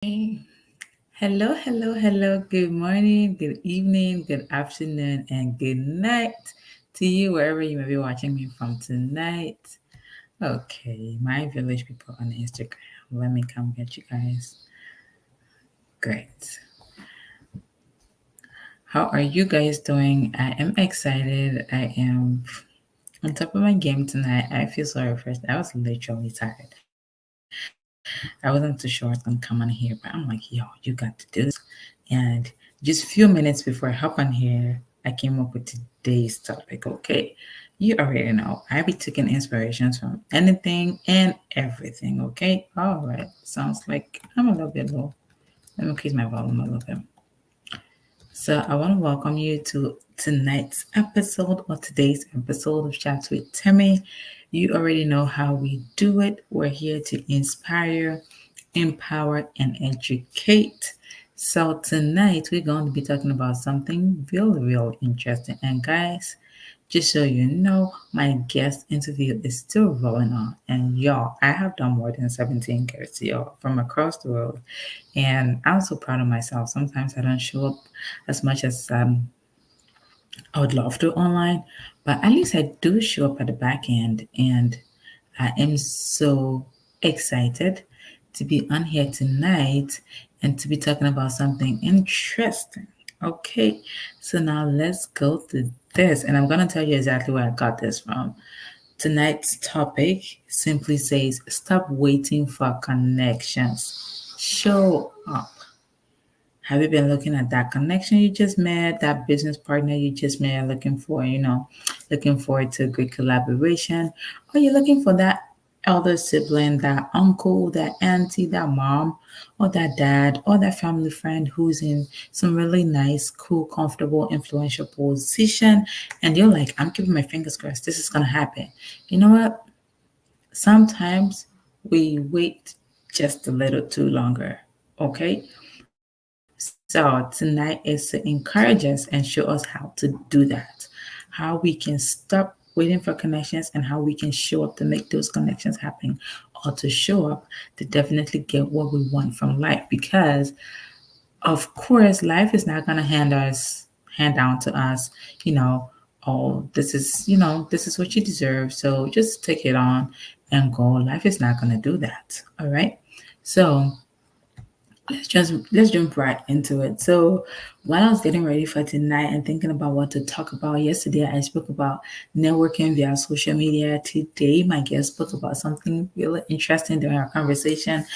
Hello, hello, hello. Good morning, good evening, good afternoon, and good night to you wherever you may be watching me from tonight. Okay, my village people on Instagram. Let me come get you guys. Great. How are you guys doing? I am excited. I am on top of my game tonight. I feel so refreshed. I was literally tired. I wasn't too sure I was gonna come on here, but I'm like, yo, you got to do this. And just few minutes before I hop on here, I came up with today's topic. Okay, you already know I be taking inspirations from anything and everything. Okay, all right. Sounds like I'm a little bit low. Let me increase my volume a little bit. So I want to welcome you to tonight's episode or today's episode of Chats with Themmy. You already know how we do it. We're here to inspire, empower, and educate. So tonight we're going to be talking about something real interesting. And guys, just so you know, my guest interview is still rolling on. And y'all, I have done more than 17 guests, y'all, from across the world. And I'm so proud of myself. Sometimes I don't show up as much as I would love to online, but at least I do show up at the back end. And I am so excited to be on here tonight and to be talking about something interesting. Okay, so now let's go to this, and I'm going to tell you exactly where I got this from. Tonight's topic simply says stop waiting for connections, show up. Have you been looking at that connection you just met, that business partner you just met, looking for, looking forward to a great collaboration? Or you're looking for that elder sibling, that uncle, that auntie, that mom, or that dad, or that family friend who's in some really nice, cool, comfortable, influential position. And you're like, I'm keeping my fingers crossed. This is going to happen. You know what? Sometimes we wait just a little too longer. Okay? So tonight is to encourage us and show us how to do that, how we can stop waiting for connections and how we can show up to make those connections happen or to show up to definitely get what we want from life. Because of course, life is not going to hand down to us, you know, oh, this is what you deserve. So just take it on and go. Life is not going to do that. All right. So let's jump right into it. So while I was getting ready for tonight and thinking about what to talk about, yesterday I spoke about networking via social media. Today my guest spoke about something really interesting during our conversation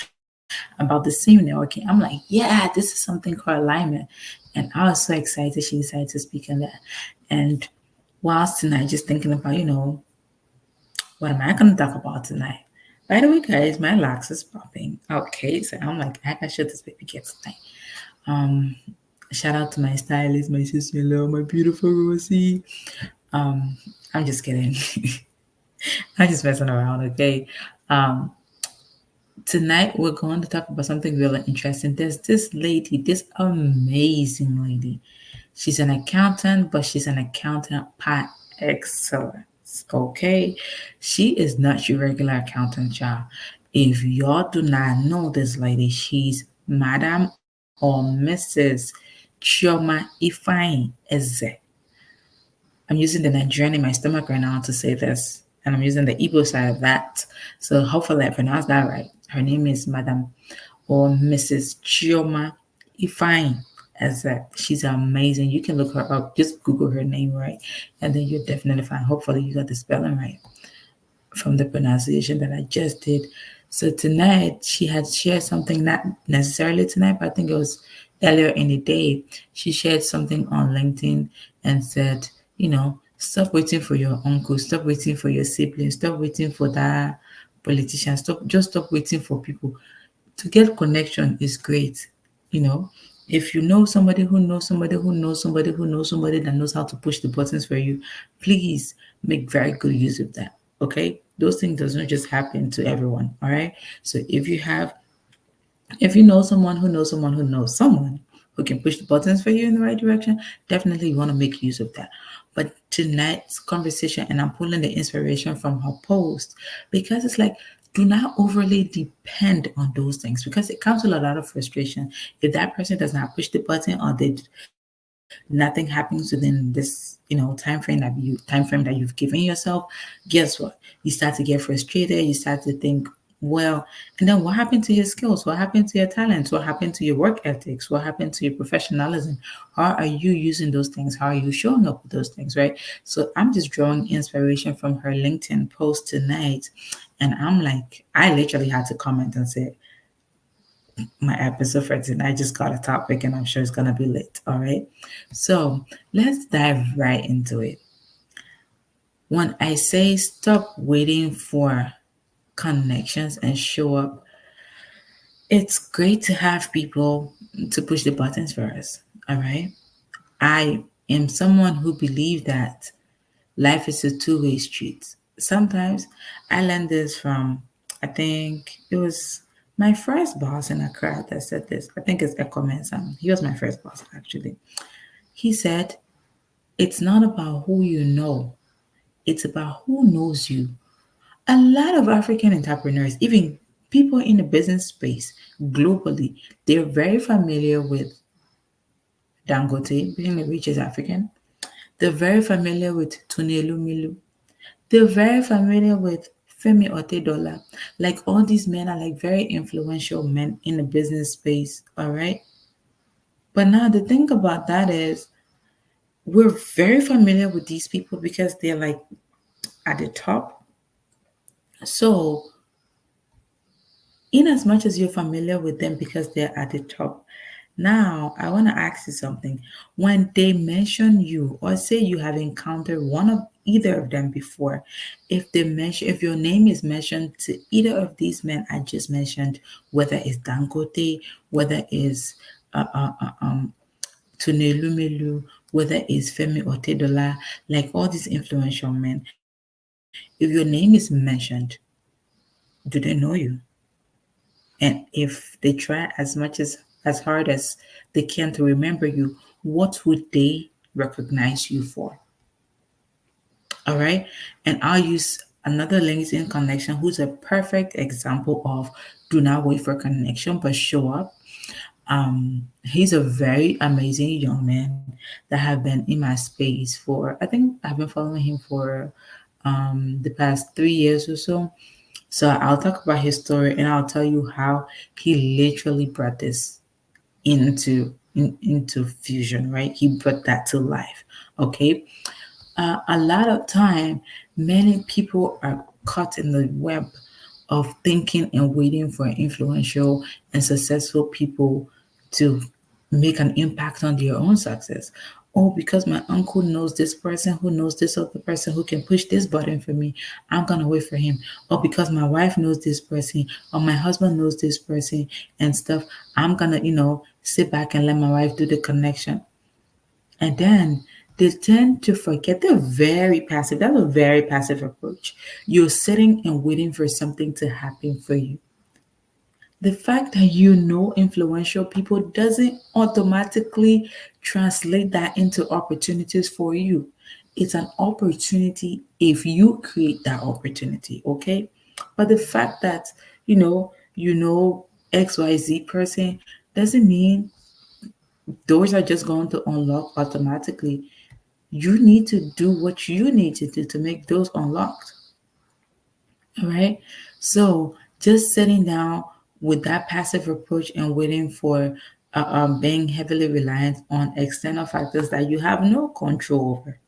about the same networking. I'm like, yeah, this is something called alignment. And I was so excited she decided to speak on that. And whilst tonight just thinking about, what am I going to talk about tonight? By the way, guys, my locks is popping. Okay, so I'm like, I can show this baby kid tonight. Um, Shout out to my stylist, my sister-in-law, my beautiful Rosie. Um, I'm just kidding. I'm just messing around. Okay. Um, Tonight we're going to talk about something really interesting. There's this lady, this amazing lady. She's an accountant, but she's an accountant par excellence. Okay, she is not your regular accountant, child. If y'all do not know this lady, she's Madam or Mrs. Chioma Ifeanyi Eze. I'm using the Nigerian in my stomach right now to say this, and I'm using the Igbo side of that. So hopefully I pronounced that right. Her name is Madam or Mrs. Chioma Ifeanyi. As that, she's amazing. You can look her up. Just Google her name right, and then you'll definitely find. Hopefully you got the spelling right from the pronunciation that I just did. So tonight she had shared something, not necessarily tonight, but I think it was earlier in the day. She shared something on LinkedIn and said, stop waiting for your uncle, stop waiting for your siblings, stop waiting for that politician, stop waiting for people. To get connection is great, you know. If you know somebody who knows somebody who knows somebody who knows somebody that knows how to push the buttons for you, please make very good use of that. Okay, those things does not just happen to everyone. All right, so if you know someone who knows someone who knows someone who can push the buttons for you in the right direction, definitely you want to make use of that. But tonight's conversation, and I'm pulling the inspiration from her post because it's like do not overly depend on those things because it comes with a lot of frustration. If that person does not push the button or nothing happens within this, time frame that you've given yourself, guess what? You start to get frustrated. You start to think, well, and then what happened to your skills? What happened to your talents? What happened to your work ethics? What happened to your professionalism? How are you using those things? How are you showing up with those things, right? So I'm just drawing inspiration from her LinkedIn post tonight. And I'm like, I literally had to comment and say, my episode for tonight. I just got a topic and I'm sure it's going to be lit. All right. So let's dive right into it. When I say stop waiting for connections and show up, it's great to have people to push the buttons for us. All right. I am someone who believes that life is a two-way street. Sometimes I learned this from, I think it was my first boss in Accra that said this. I think it's Echo Mensam. He was my first boss, actually. He said, it's not about who you know, it's about who knows you. A lot of African entrepreneurs, even people in the business space globally, they're very familiar with Dangote, being the richest African. They're very familiar with Tunelu Milu. They're very familiar with Femi Otedola. Like all these men are like very influential men in the business space, all right? But now the thing about that is we're very familiar with these people because they're like at the top. So in as much as you're familiar with them because they're at the top, now I want to ask you something. When they mention you, or say you have encountered one of either of them before, if your name is mentioned to either of these men I just mentioned, whether it's Dangote, whether it's Tunelumelu, whether it's Femi Otedola, like all these influential men, if your name is mentioned, do they know you? And if they try as hard as they can to remember you, what would they recognize you for? All right. And I'll use another LinkedIn connection who's a perfect example of do not wait for connection, but show up. He's a very amazing young man that have been in my space for, I think I've been following him for the past 3 years or so. So I'll talk about his story and I'll tell you how he literally brought this into fusion, right? He brought that to life. Okay. A lot of time, many people are caught in the web of thinking and waiting for influential and successful people to make an impact on their own success. Oh, because my uncle knows this person who knows this other person who can push this button for me, I'm gonna wait for him. Or because my wife knows this person or my husband knows this person and stuff, I'm gonna, sit back and let my wife do the connection. And then they tend to forget they're very passive. That's a very passive approach. You're sitting and waiting for something to happen for you. The fact that you know influential people doesn't automatically translate that into opportunities for you. It's an opportunity if you create that opportunity, okay? But the fact that XYZ person doesn't mean doors are just going to unlock automatically. You need to do what you need to do to make those unlocked. All right. So just sitting down with that passive approach and waiting for being heavily reliant on external factors that you have no control over.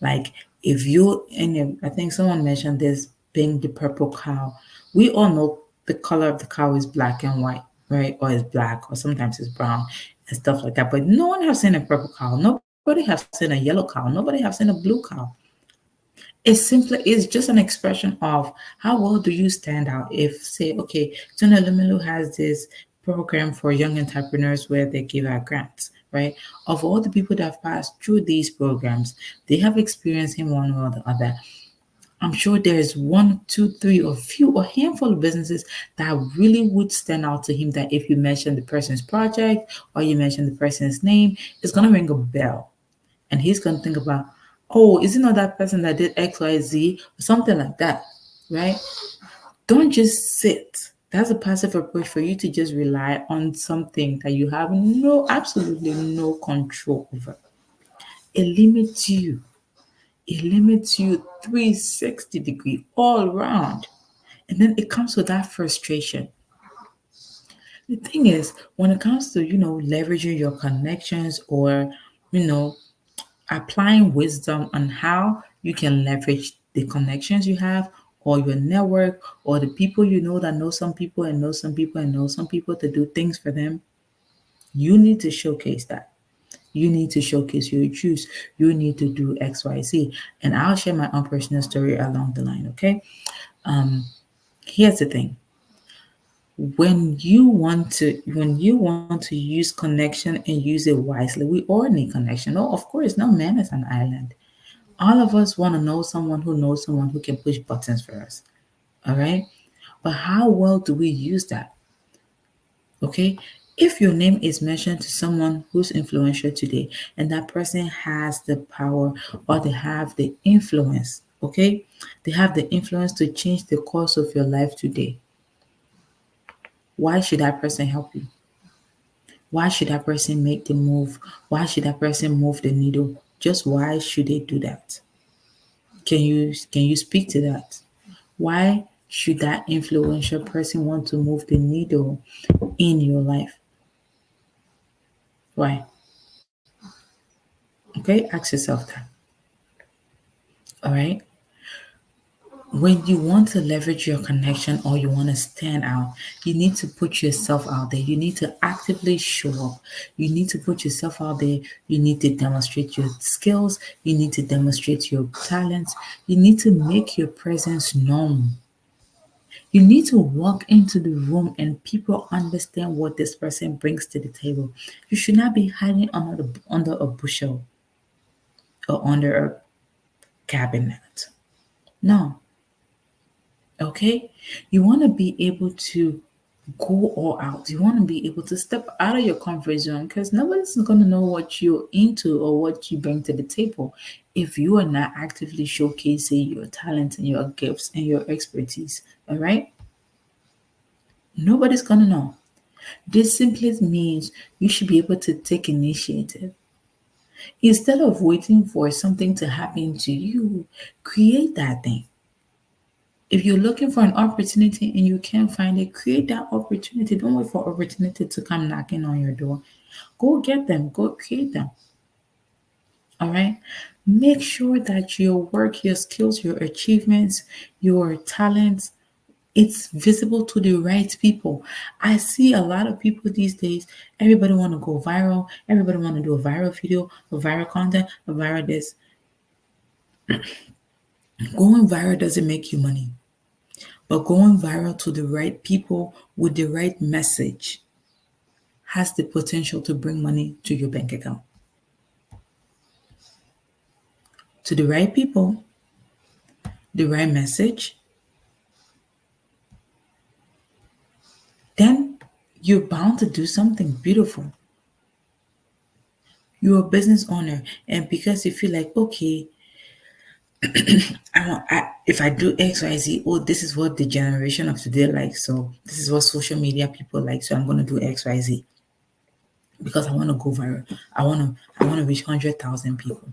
Like if you, and I think someone mentioned this being the purple cow. We all know the color of the cow is black and white, right? Or it's black, or sometimes it's brown and stuff like that. But no one has seen a purple cow. Nobody has seen a yellow cow. Nobody has seen a blue cow. It's just an expression of how well do you stand out. If say, okay, Tuna Lumelu has this program for young entrepreneurs where they give out grants, right? Of all the people that have passed through these programs, they have experienced him one way or the other. I'm sure there's one, two, three, or few, or handful of businesses that really would stand out to him. That if you mention the person's project or you mention the person's name, it's gonna ring a bell and he's going to think about, oh, is it not that person that did XYZ or something like that, right? Don't just sit. That's a passive approach for you to just rely on something that you have absolutely no control over. It limits you. It limits you 360-degree all around. And then it comes with that frustration. The thing is, when it comes to, leveraging your connections or, you know, applying wisdom on how you can leverage the connections you have or your network or the people you know that know some people and know some people and know some people to do things for them, you need to showcase that. You need to showcase your juice. You need to do XYZ. And I'll share my own personal story along the line, okay? Um, Here's the thing. When you want to use connection and use it wisely, we all need connection. No, of course, no man is an island. All of us want to know someone who knows someone who can push buttons for us. All right. But how well do we use that? Okay. If your name is mentioned to someone who's influential today and that person has the power or they have the influence, okay, they have the influence to change the course of your life today, why should that person help you? Why should that person make the move? Why should that person move the needle? Just why should they do that? Can you speak to that? Why should that influential person want to move the needle in your life? Why? Okay, ask yourself that. All right. When you want to leverage your connection or you want to stand out, you need to put yourself out there. You need to actively show up. You need to put yourself out there. You need to demonstrate your skills. You need to demonstrate your talents. You need to make your presence known. You need to walk into the room and people understand what this person brings to the table. You should not be hiding under a bushel or under a cabinet. No, okay? You want to be able to go all out. You want to be able to step out of your comfort zone because nobody's going to know what you're into or what you bring to the table if you are not actively showcasing your talents and your gifts and your expertise. All right? Nobody's going to know. This simply means you should be able to take initiative. Instead of waiting for something to happen to you, create that thing. If you're looking for an opportunity and you can't find it, create that opportunity. Don't wait for opportunity to come knocking on your door. Go get them, go create them. All right. Make sure that your work, your skills, your achievements, your talents, it's visible to the right people. I see a lot of people these days. Everybody want to go viral. Everybody want to do a viral video, a viral content, a viral this. Going viral doesn't make you money, but going viral to the right people with the right message has the potential to bring money to your bank account. To the right people, the right message, then you're bound to do something beautiful. You're a business owner, and because you feel like, okay, if I do X, Y, Z, oh, this is what the generation of today likes. So this is what social media people like. So I'm gonna do X, Y, Z because I want to go viral. I want to reach 100,000 people.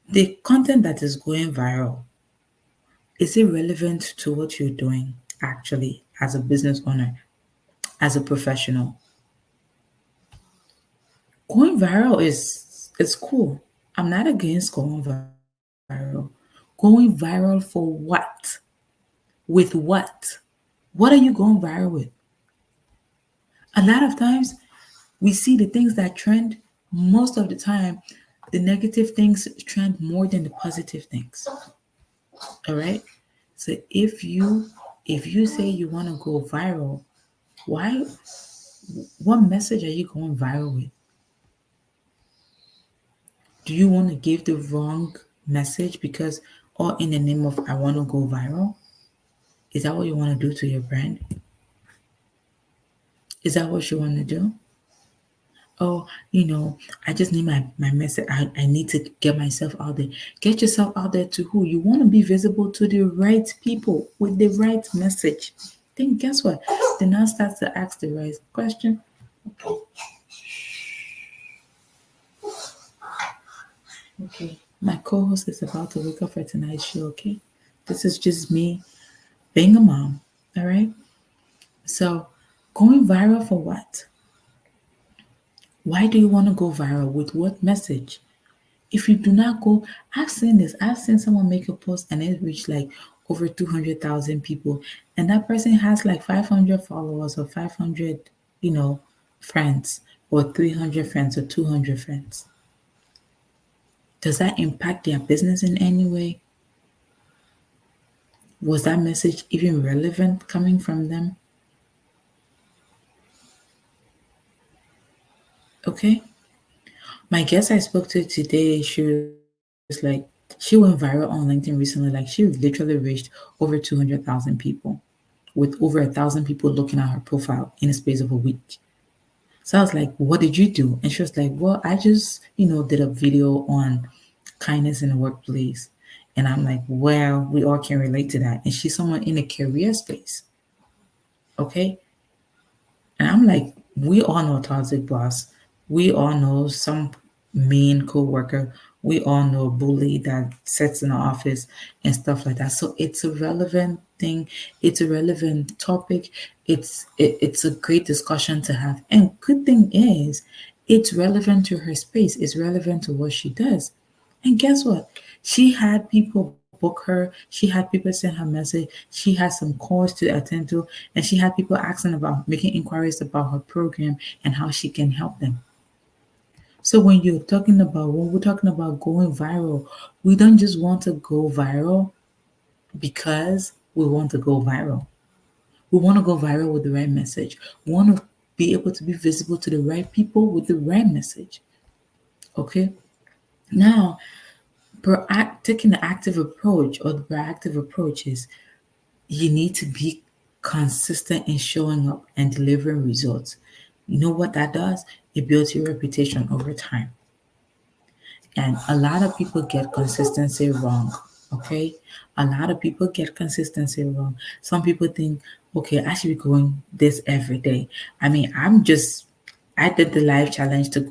The content that is going viral, is it relevant to what you're doing actually as a business owner, as a professional? Going viral is cool. I'm not against going viral. Going viral for what? With what? What are you going viral with? A lot of times we see the things that trend. Most of the time the negative things trend more than the positive things. All right. So if you say you want to go viral, why what message are you going viral with? Do you want to give the wrong message because all in the name of I want to go viral? Is that what you want to do to your brand? Is that what you want to do? Oh, I just need my message. I need to get myself out there. Get yourself out there to who? You want to be visible to the right people with the right message. Then guess what? Then now starts to ask the right question. Okay. My co-host is about to wake up for tonight's show, okay? This is just me being a mom. All right. So going viral for what? Why do you want to go viral? With what message? If you do not go, I've seen this. I've seen someone make a post and it reached like over 200,000 people, and that person has like 500 followers or 500, you know, friends, or 300 friends or 200 friends. Does that impact their business in any way? Was that message even relevant coming from them? Okay. My guest I spoke to today, she was like, she went viral on LinkedIn recently. Like, she literally reached over 200,000 people with over 1,000 people looking at her profile in a space of a week. So I was like, what did you do? And she was like, well, I just, did a video on kindness in the workplace. And I'm like, well, we all can relate to that. And she's someone in a career space. Okay. And I'm like, we all know toxic boss. We all know some mean coworker. We all know a bully that sits in the office and stuff like that. So it's a relevant thing. It's a relevant topic. It's a great discussion to have. And good thing is, it's relevant to her space. It's relevant to what she does. And guess what? She had people book her. She had people send her message. She had some calls to attend to, and she had people asking about, making inquiries about her program and how she can help them. So when we're talking about going viral, we don't just want to go viral because we want to go viral. We want to go viral with the right message. We want to be able to be visible to the right people with the right message. Okay. Now, taking the active approach, or the proactive approach, is you need to be consistent in showing up and delivering results. You know what that does? It builds your reputation over time. And a lot of people get consistency wrong. Okay. A lot of people get consistency wrong. Some people think, okay, I should be going this every day. I mean, I did the live challenge to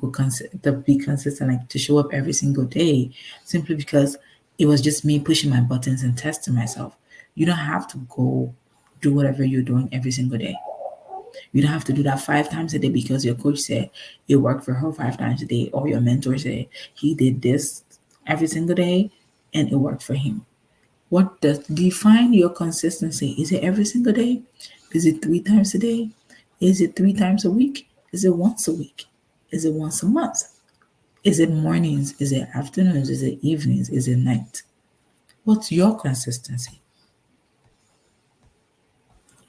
to be consistent, like to show up every single day, simply because it was just me pushing my buttons and testing myself. You don't have to go do whatever you're doing every single day. You don't have to do that 5 times a day because your coach said it worked for her 5 times a day, or your mentor said he did this every single day and it worked for him. What does define your consistency? Is it every single day? Is it 3 times a day? Is it 3 times a week? Is it once a week? Is it once a month? Is it mornings? Is it afternoons? Is it evenings? Is it night? What's your consistency?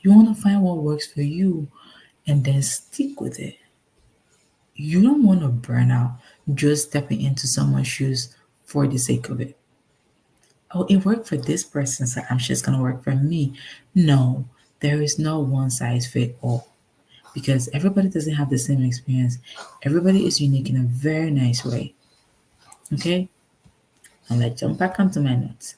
You want to find what works for you and then stick with it. You don't want to burn out just stepping into someone's shoes for the sake of it. Oh, it worked for this person, so I'm just going to work for me. No, there is no one size fit all, because everybody doesn't have the same experience. Everybody is unique in a very nice way. Okay? And let's jump back onto my notes.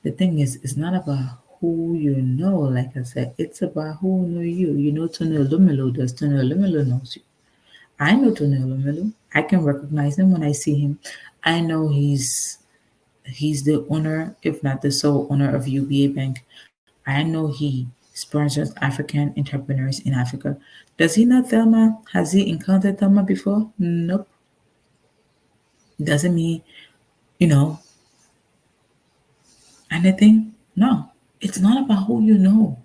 The thing is, it's not about who you know, like I said, it's about who know you. You know Tony Olumelo, does Tony Olumelo knows you? I know Tony Olumelu. I can recognize him when I see him. I know he's the owner, if not the sole owner, of UBA Bank. I know he sponsors African entrepreneurs in Africa. Does he know Thelma? Has he encountered Thelma before? Nope. Doesn't mean, you know, anything? No. It's not about who you know.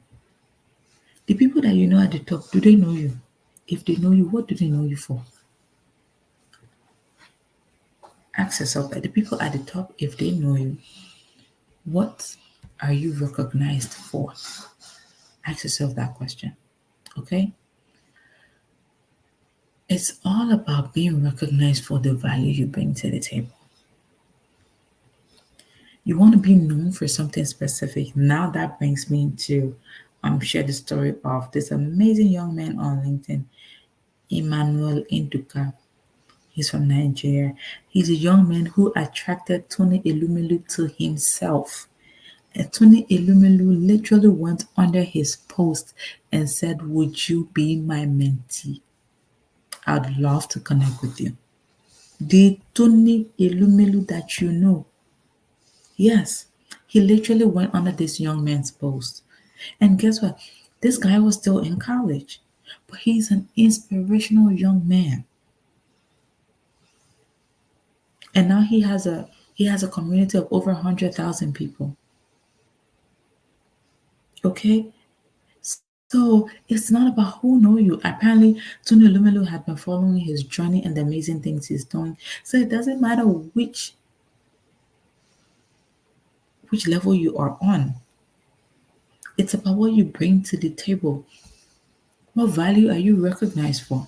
The people that you know at the top, do they know you? If they know you, what do they know you for? Ask yourself that. The people at the top, if they know you, what are you recognized for? Ask yourself that question. Okay? It's all about being recognized for the value you bring to the table. You want to be known for something specific. Now that brings me to share the story of this amazing young man on LinkedIn. Emmanuel Induka. He's from Nigeria. He's a young man who attracted Tony Elumelu to himself. And Tony Elumelu literally went under his post and said, "Would you be my mentee? I'd love to connect with you." The Tony Elumelu that you know. Yes, he literally went under this young man's post. And guess what? This guy was still in college, but he's an inspirational young man. And now he has a community of over 100,000 people. Okay? So it's not about who know you. Apparently, Tony Lumelu had been following his journey and the amazing things he's doing. So it doesn't matter which level you are on. It's about what you bring to the table. What value are you recognized for?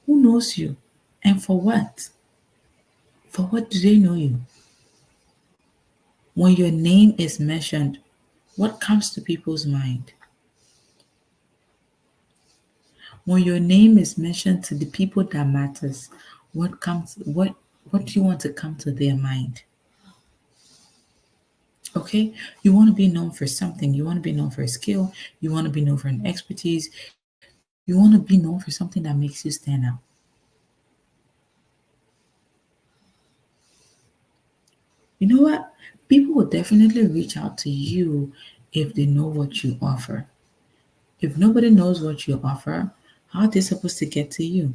Who knows you? And for what? For what do they know you? When your name is mentioned, what comes to people's mind? When your name is mentioned to the people that matters, what do you want to come to their mind? Okay? You want to be known for something. You want to be known for a skill. You want to be known for an expertise. You want to be known for something that makes you stand out. You know what? People will definitely reach out to you if they know what you offer. If nobody knows what you offer, how are they supposed to get to you?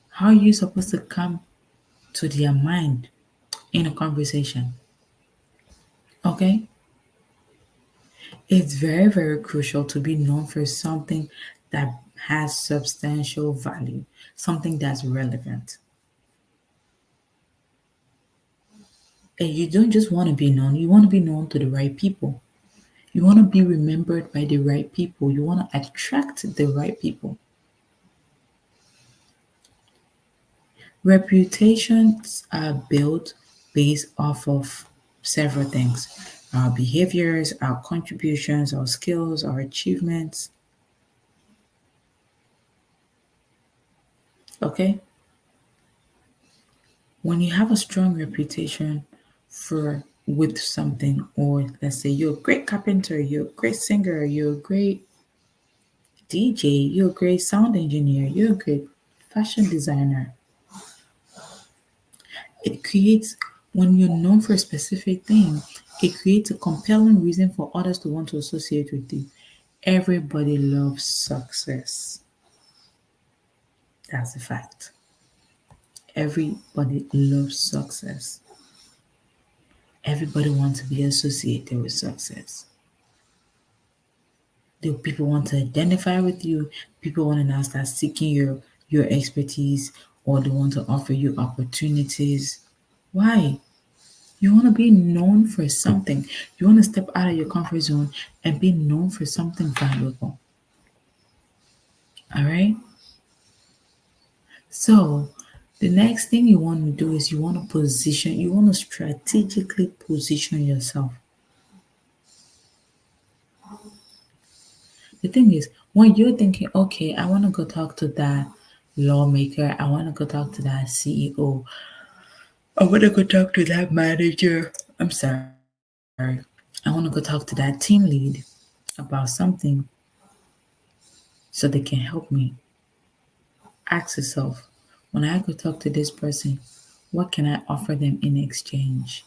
How are you supposed to come to their mind in a conversation? Okay? It's very, very crucial to be known for something that has substantial value, something that's relevant. And you don't just want to be known, you want to be known to the right people. You want to be remembered by the right people. You want to attract the right people. Reputations are built based off of several things: our behaviors, our contributions, our skills, our achievements. Okay? When you have a strong reputation for with something, or let's say you're a great carpenter, you're a great singer, you're a great DJ, you're a great sound engineer, you're a great fashion designer, it creates, when you're known for a specific thing, it creates a compelling reason for others to want to associate with you. Everybody loves success. That's a fact. Everybody loves success. Everybody wants to be associated with success. Do people want to identify with you? People want to now start seeking your expertise, or they want to offer you opportunities. Why? You want to be known for something. You want to step out of your comfort zone and be known for something valuable. All right? So, the next thing you want to do is you want to strategically position yourself. The thing is, when you're thinking, okay, I want to go talk to that lawmaker, I want to go talk to that CEO, I want to go talk to that manager. I'm sorry. I want to go talk to that team lead about something so they can help me. Ask yourself, when I go talk to this person, what can I offer them in exchange?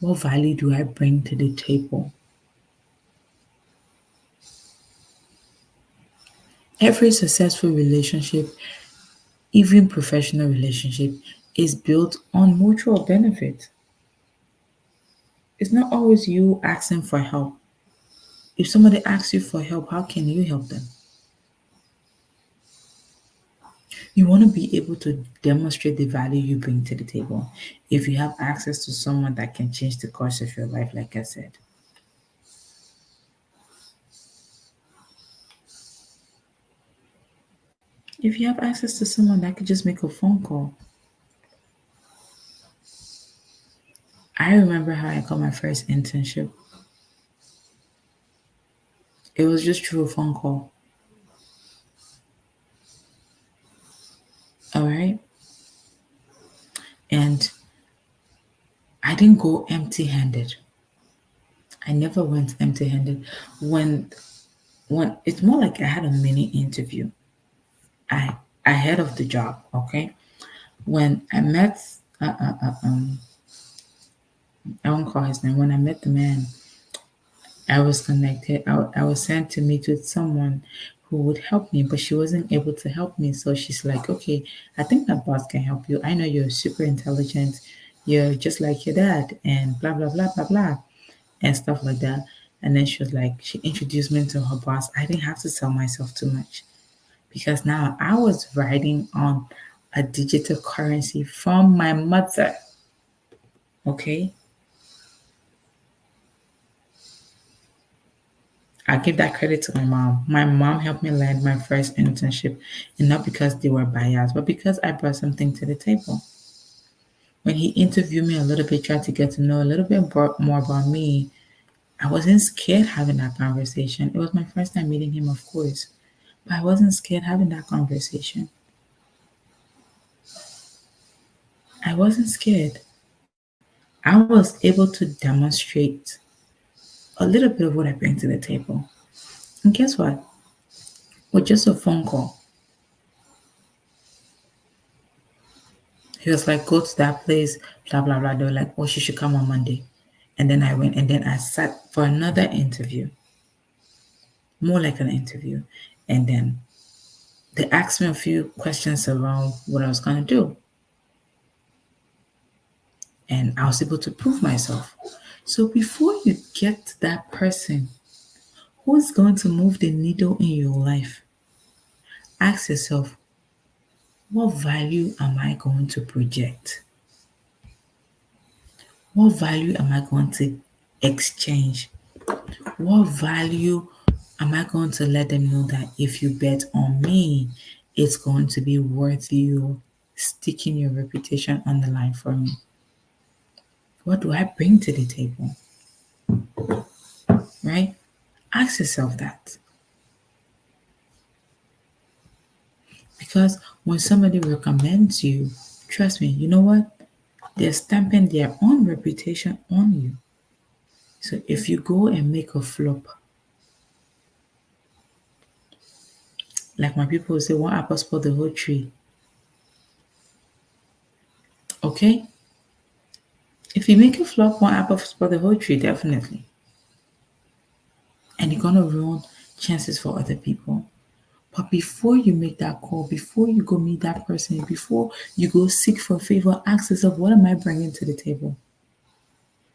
What value do I bring to the table? Every successful relationship, even professional relationship, is built on mutual benefit. It's not always you asking for help. If somebody asks you for help, how can you help them? You want to be able to demonstrate the value you bring to the table. If you have access to someone that can change the course of your life, like I said, if you have access to someone that could just make a phone call. I remember how I got my first internship. It was just through a phone call. didn't go empty-handed. I never went empty-handed. When when it's more like I had a mini interview. I ahead of the job. Okay, when I met uh, uh, uh, um I won't call his name. When I met the man, I was connected. I was sent to meet with someone who would help me, but she wasn't able to help me. So she's like, okay, I think my boss can help you. I know you're super intelligent. You're just like your dad, and blah, blah, blah, blah, blah, and stuff like that. And then she was like, she introduced me to her boss. I didn't have to sell myself too much because now I was riding on a digital currency from my mother. Okay. I give that credit to my mom. My mom helped me land my first internship, and not because they were biased, but because I brought something to the table. When he interviewed me a little bit, tried to get to know a little bit more about me, I wasn't scared having that conversation. It was my first time meeting him, of course, but I wasn't scared having that conversation. I wasn't scared. I was able to demonstrate a little bit of what I bring to the table. And guess what? With just a phone call, he was like, go to that place, blah, blah, blah. They were like, oh, she should come on Monday. And then I went and then I sat for another interview, more like an interview. And then they asked me a few questions around what I was going to do. And I was able to prove myself. So before you get to that person who's going to move the needle in your life, ask yourself, what value am I going to project? What value am I going to exchange? What value am I going to let them know that if you bet on me, it's going to be worth you sticking your reputation on the line for me? What do I bring to the table? Right? Ask yourself that. Because when somebody recommends you, trust me, you know what? They're stamping their own reputation on you. So if you go and make a flop, like my people say, one apple spoil the whole tree. Okay? If you make a flop, one apple spoil the whole tree, definitely. And you're gonna ruin chances for other people. But before you make that call, before you go meet that person, before you go seek for favor, ask yourself, what am I bringing to the table?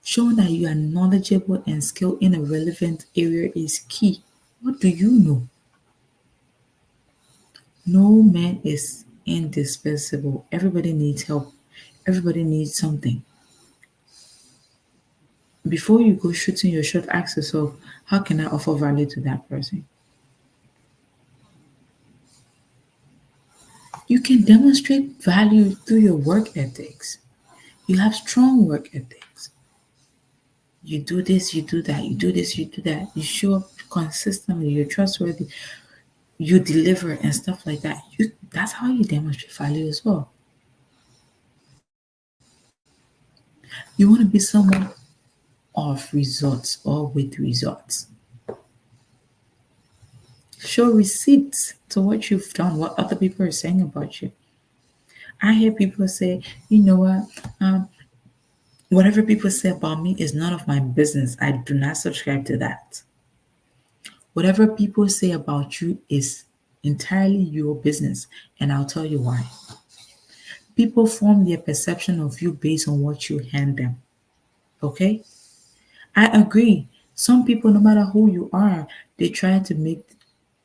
Showing that you are knowledgeable and skilled in a relevant area is key. What do you know? No man is indispensable. Everybody needs help. Everybody needs something. Before you go shooting your shot, ask yourself, how can I offer value to that person? You can demonstrate value through your work ethics. You have strong work ethics. You do this, you do that, you do this, you do that. You show up consistently, you're trustworthy, you deliver and stuff like that. That's how you demonstrate value as well. You want to be someone of results or with results. Show receipts to what you've done, what other people are saying about you. I hear people say, you know what, whatever people say about me is none of my business. I do not subscribe to that. Whatever people say about you is entirely your business, and I'll tell you why. People form their perception of you based on what you hand them. Okay? I agree. Some people, no matter who you are, they try to make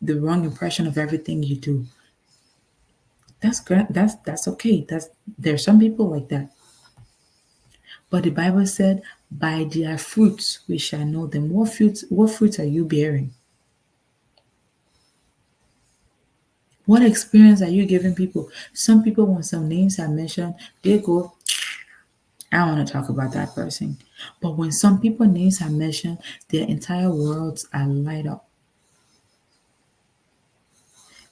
the wrong impression of everything you do. That's great. That's okay. There's some people like that. But the Bible said, by their fruits we shall know them. What fruits are you bearing? What experience are you giving people? Some people, when some names are mentioned, they go, I don't want to talk about that person. But when some people names are mentioned, their entire worlds are light up.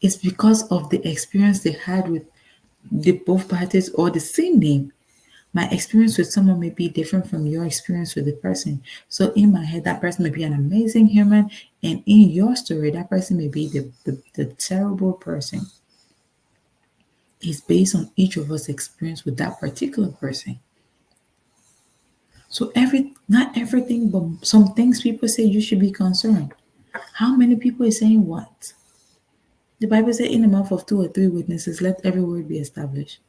It's because of the experience they had with the both parties or the same name. My experience with someone may be different from your experience with the person. So in my head, that person may be an amazing human, and in your story, that person may be the terrible person. It's based on each of us' experience with that particular person. So not everything, but some things people say you should be concerned. How many people is saying what? The Bible says, in the mouth of two or three witnesses, let every word be established.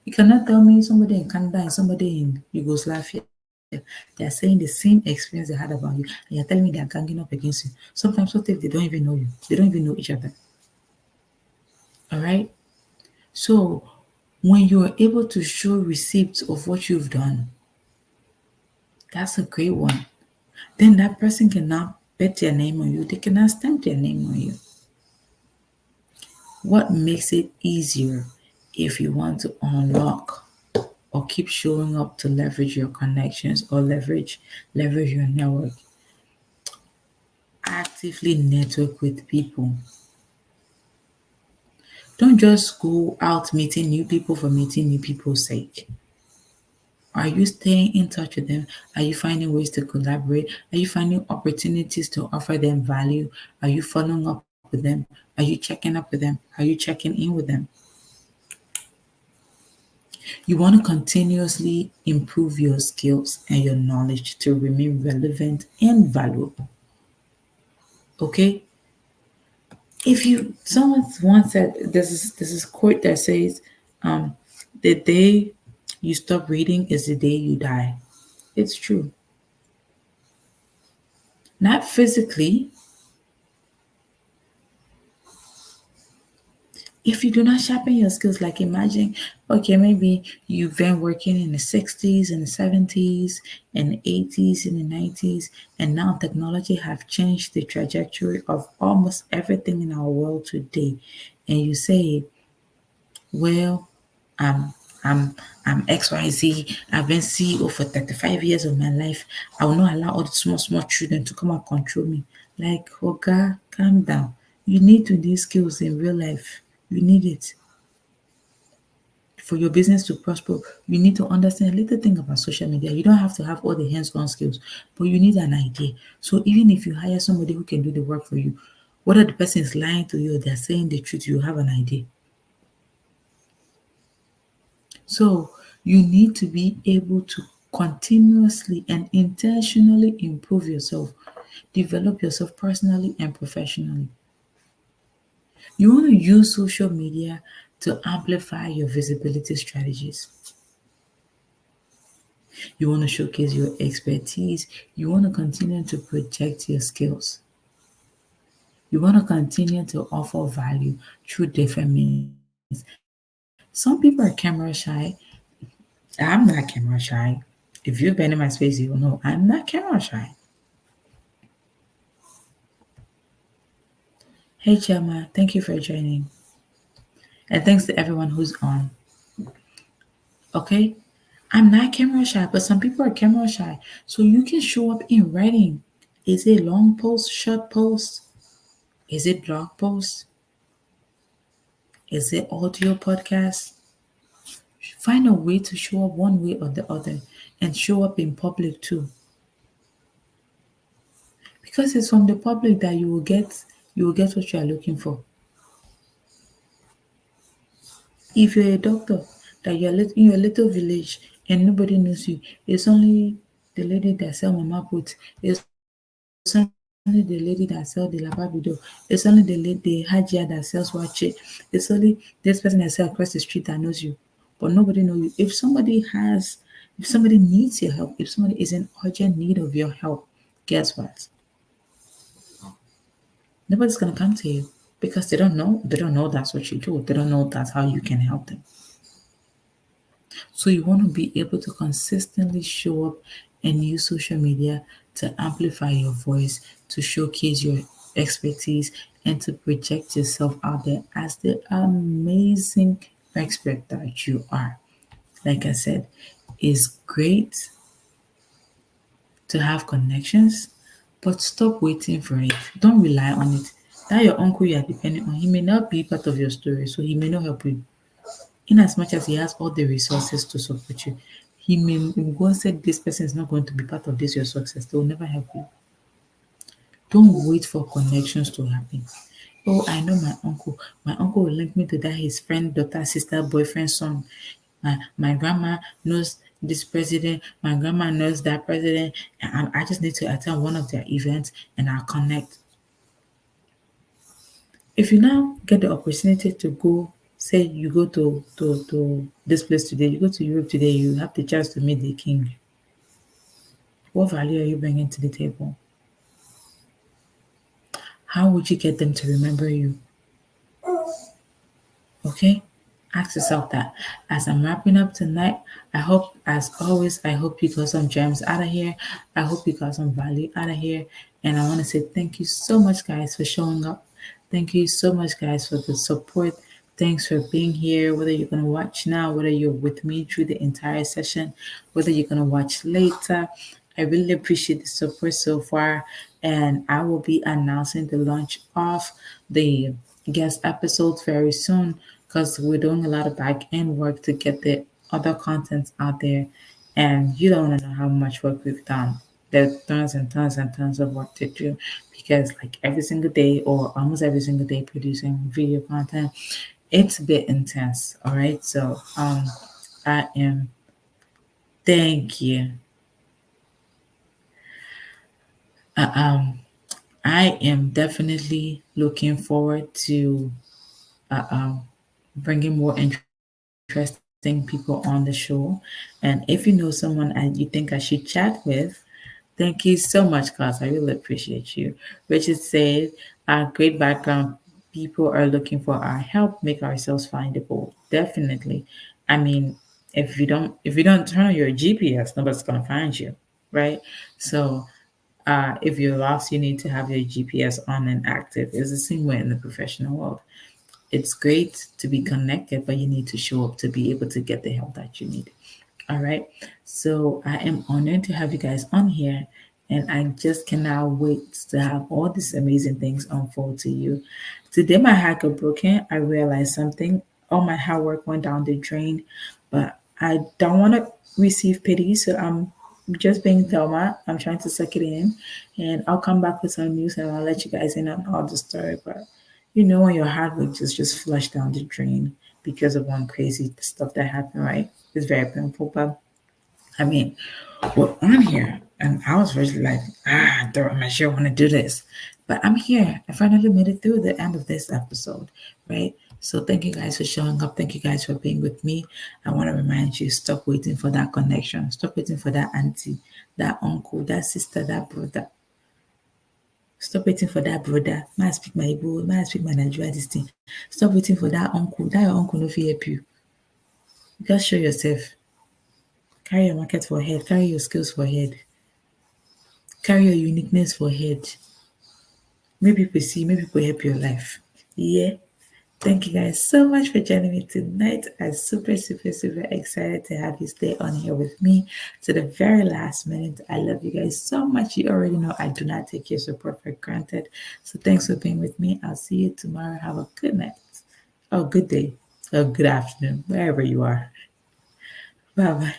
You cannot tell me somebody in Canada and somebody in Yugoslavia, they are saying the same experience they had about you, and you're telling me they are ganging up against you. Sometimes what if they don't even know you? They don't even know each other. All right? So when you are able to show receipts of what you've done, that's a great one. Then that person cannot bet their name on you. They cannot stamp their name on you. What makes it easier if you want to unlock or keep showing up to leverage your connections or leverage your network? Actively network with people. Don't just go out meeting new people for meeting new people's sake. Are you staying in touch with them? Are you finding ways to collaborate? Are you finding opportunities to offer them value? Are you following up with them? Are you checking up with them? Are you checking in with them? You want to continuously improve your skills and your knowledge to remain relevant and valuable. Okay? If you someone once said this is quote that says, the day you stop reading is the day you die. It's true. Not physically. If you do not sharpen your skills, like imagine, okay, maybe you've been working in the 60s and the 70s and the 80s and the 90s, and now technology have changed the trajectory of almost everything in our world today. And you say, well, I'm I'm I'm XYZ. I've been CEO for 35 years of my life. I will not allow all the small children to come and control me. Like, Oga, calm down. You need to these skills in real life. You need it for your business to prosper. You need to understand a little thing about social media. You don't have to have all the hands-on skills, but you need an idea. So even if you hire somebody who can do the work for you, whether the person is lying to you or they're saying the truth, you have an idea. So you need to be able to continuously and intentionally improve yourself, develop yourself personally and professionally. You want to use social media to amplify your visibility strategies. You want to showcase your expertise. You want to continue to project your skills. You want to continue to offer value through different means. Some people are camera shy. I'm not camera shy. If you've been in my space, you will know I'm not camera shy. Hey, Chama, thank you for joining. And thanks to everyone who's on. Okay? I'm not camera shy, but some people are camera shy. So you can show up in writing. Is it long post, short post? Is it blog post? Is it audio podcast? Find a way to show up one way or the other and show up in public too. Because it's from the public that you will get what you are looking for. If you're a doctor that you're in your little village and nobody knows you, it's only the lady that sell mama put, it's only the lady that sell the lababido, it's only the hajia that sells wache, it's only this person that sell across the street that knows you, but nobody knows you. If somebody needs your help, if somebody is in urgent need of your help, guess what? Nobody's gonna come to you because they don't know that's what you do. They don't know that's how you can help them. So you want to be able to consistently show up and use social media to amplify your voice, to showcase your expertise, and to project yourself out there as the amazing expert that you are. Like I said, it's great to have connections, but stop waiting for it. Don't rely on it. That your uncle you are depending on, he may not be part of your story, so he may not help you in as much as he has all the resources to support you. He may go and say this person is not going to be part of this your success. They will never help you. Don't wait for connections to happen. Oh, I know my uncle. My uncle will link me to that his friend, daughter, sister, boyfriend, son. My grandma knows this president. My grandma knows that president. And I just need to attend one of their events and I'll connect. If you now get the opportunity to go, say you go to this place today, you go to Europe today, you have the chance to meet the king. What value are you bringing to the table? How would you get them to remember you? Okay? Ask yourself that. As I'm wrapping up tonight, I hope, as always, I hope you got some gems out of here. I hope you got some value out of here. And I want to say thank you so much, guys, for showing up. Thank you so much, guys, for the support. Thanks for being here. Whether you're going to watch now, whether you're with me through the entire session, whether you're going to watch later, I really appreciate the support so far. And I will be announcing the launch of the guest episodes very soon because we're doing a lot of back end work to get the other contents out there. And you don't want to know how much work we've done. There's tons and tons and tons of work to do because, like, every single day or almost every single day producing video content, it's a bit intense. All right. So, I am, thank you. Uh, um, I am definitely looking forward to uh, um, bringing more interesting people on the show. And if you know someone and you think I should chat with, thank you so much, class. I really appreciate you. Richard said, great background. People are looking for our help, make ourselves findable. Definitely. I mean, if you don't turn on your GPS, nobody's gonna find you, right? So if you're lost, you need to have your GPS on and active. It's the same way in the professional world. It's great to be connected, but you need to show up to be able to get the help that you need. All right. So I am honored to have you guys on here. And I just cannot wait to have all these amazing things unfold to you. Today, my heart got broken. I realized something. All my hard work went down the drain, but I don't want to receive pity. So I'm just being Thelma. I'm trying to suck it in. And I'll come back with some news and I'll let you guys in on all the story. But you know, when your hard work just flushed down the drain because of one crazy stuff that happened, right? It's very painful. But I mean, we're on here, and I was really like, I'm not sure I want to do this, but I'm here. I finally made it through the end of this episode, right? So thank you guys for showing up. Thank you guys for being with me. I want to remind you, stop waiting for that connection. Stop waiting for that auntie, that uncle, that sister, that brother. Stop waiting for that brother. May I speak my Igbo? May I speak my Nigeria? This thing. Stop waiting for that uncle. That your uncle no fit help you. You gotta show yourself. Carry your market for head. Carry your skills for head. Carry your uniqueness for head. Make people see. Make people help your life. Yeah. Thank you guys so much for joining me tonight. I'm super, super, super excited to have you stay on here with me to the very last minute. I love you guys so much. You already know I do not take your support for granted. So thanks for being with me. I'll see you tomorrow. Have a good night. Oh, good day. Oh, good afternoon, wherever you are. Bye bye.